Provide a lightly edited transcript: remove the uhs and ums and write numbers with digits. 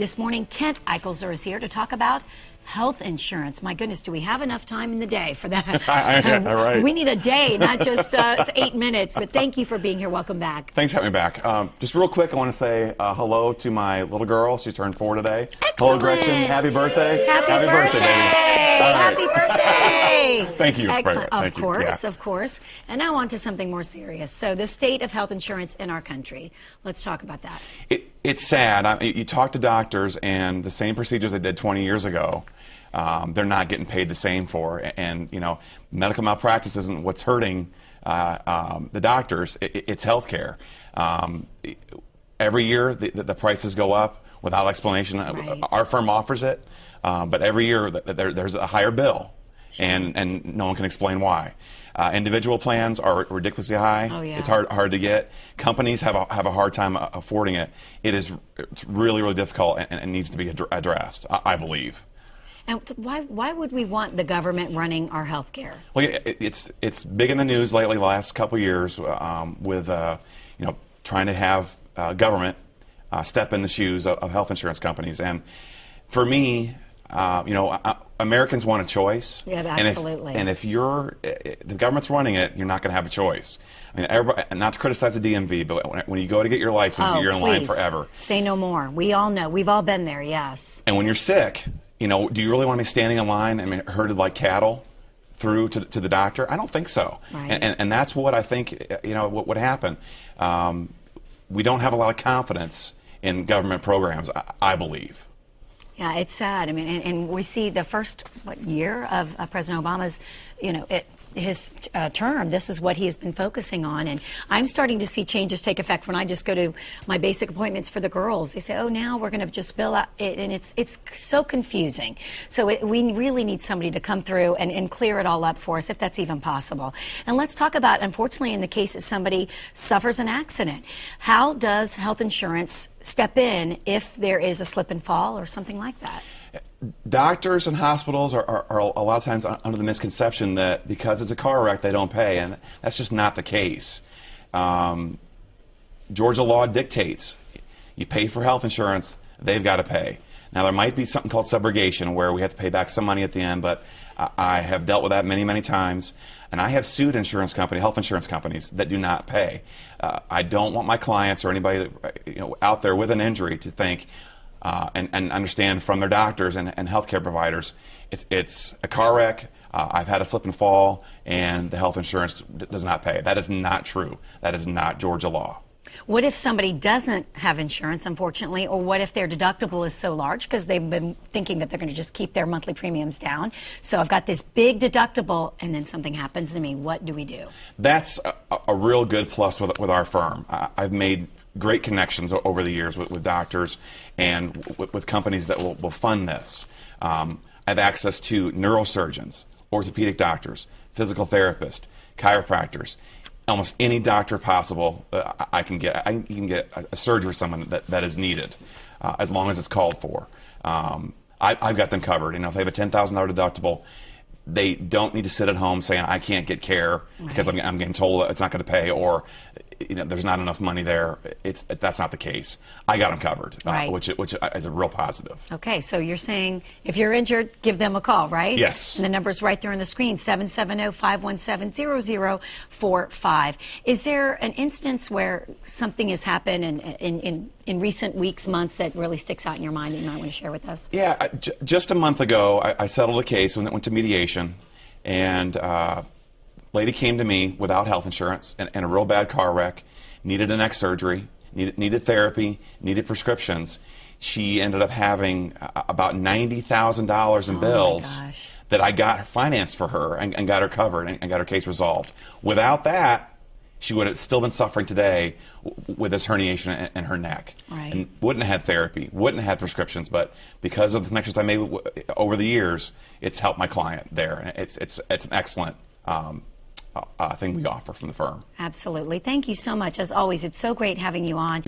This morning, Kent Eichelzer is here to talk about health insurance. My goodness, do we have enough time in the day for that? Right. We need a day, not just 8 minutes. But thank you for being here. Welcome back. Thanks for having me back. Just real quick, I want to say hello to my little girl. She turned 4 today. Excellent. Hello, Gretchen. Happy birthday. Happy birthday, baby. All right. Happy birthday. Thank you. Excellent. Thank you. Of course. And now on to something more serious. So the state of health insurance in our country. Let's talk about that. It's sad. You talk to doctors, and the same procedures they did 20 years ago, they're not getting paid the same for. And, you know, medical malpractice isn't what's hurting the doctors. It's health care. Every year, the prices go up without explanation. Right. Our firm offers it, but every year there's a higher bill, sure. and no one can explain why. Individual plans are ridiculously high. Oh, yeah. It's hard to get. Companies have a hard time affording it. It's really, really difficult, and it needs to be addressed, I believe. And why would we want the government running our health care? Well, it's big in the news lately, the last couple of years, with trying to have government step in the shoes of health insurance companies. And for me, Americans want a choice. Yeah, absolutely. And if the government's running it, you're not going to have a choice. I mean, everybody, not to criticize the DMV, but when you go to get your license, you're in line forever. Say no more. We all know. We've all been there. Yes. And when you're sick, do you really want to be standing in line and herded like cattle through to the doctor? I don't think so. Right. And that's what I think what would happen. We don't have a lot of confidence in government programs, I believe. Yeah, it's sad. I mean, and we see the first year of President Obama's, his term. This is what he has been focusing on, and I'm starting to see changes take effect when I just go to my basic appointments for the girls. They say, "Oh, now we're going to just bill out," and it's so confusing. So we really need somebody to come through and clear it all up for us, if that's even possible. And let's talk about, unfortunately, in the case that somebody suffers an accident, how does health insurance step in if there is a slip and fall or something like that? Doctors and hospitals are a lot of times under the misconception that because it's a car wreck, they don't pay, and that's just not the case. Georgia law dictates you pay for health insurance, they've got to pay. Now, there might be something called subrogation where we have to pay back some money at the end, but I have dealt with that many, many times, and I have sued health insurance companies that do not pay. I don't want my clients or anybody out there with an injury to think and understand from their doctors and healthcare providers, it's a car wreck, I've had a slip and fall, and the health insurance does not pay. That is not true. That is not Georgia law. What if somebody doesn't have insurance, unfortunately, or what if their deductible is so large because they've been thinking that they're going to just keep their monthly premiums down? So I've got this big deductible, and then something happens to me. What do we do? That's a real good plus with our firm. I've made great connections over the years with doctors and with companies that will fund this. I have access to neurosurgeons, orthopedic doctors, physical therapists, chiropractors. Almost any doctor possible I can get. You can get a surgery for someone that is needed, as long as it's called for. I've got them covered. If they have a $10,000 deductible, they don't need to sit at home saying, I can't get care because I'm getting told that it's not going to pay, or there's not enough money there. That's not the case. I got them covered, which is a real positive. Okay, so you're saying if you're injured, give them a call, right? Yes. And the number's right there on the screen, 770-517-0045. Is there an instance where something has happened in recent weeks, months that really sticks out in your mind that you might want to share with us? Yeah, just a month ago, I settled a case when it went to mediation, and lady came to me without health insurance and a real bad car wreck, needed a neck surgery, needed therapy, needed prescriptions. She ended up having about $90,000 in bills that I got financed for her and got her covered and got her case resolved. Without that, she would have still been suffering today with this herniation in her neck. Right. And wouldn't have had therapy, wouldn't have had prescriptions, but because of the connections I made over the years, it's helped my client there. And it's an excellent thing we offer from the firm. Absolutely. Thank you so much. As always, it's so great having you on.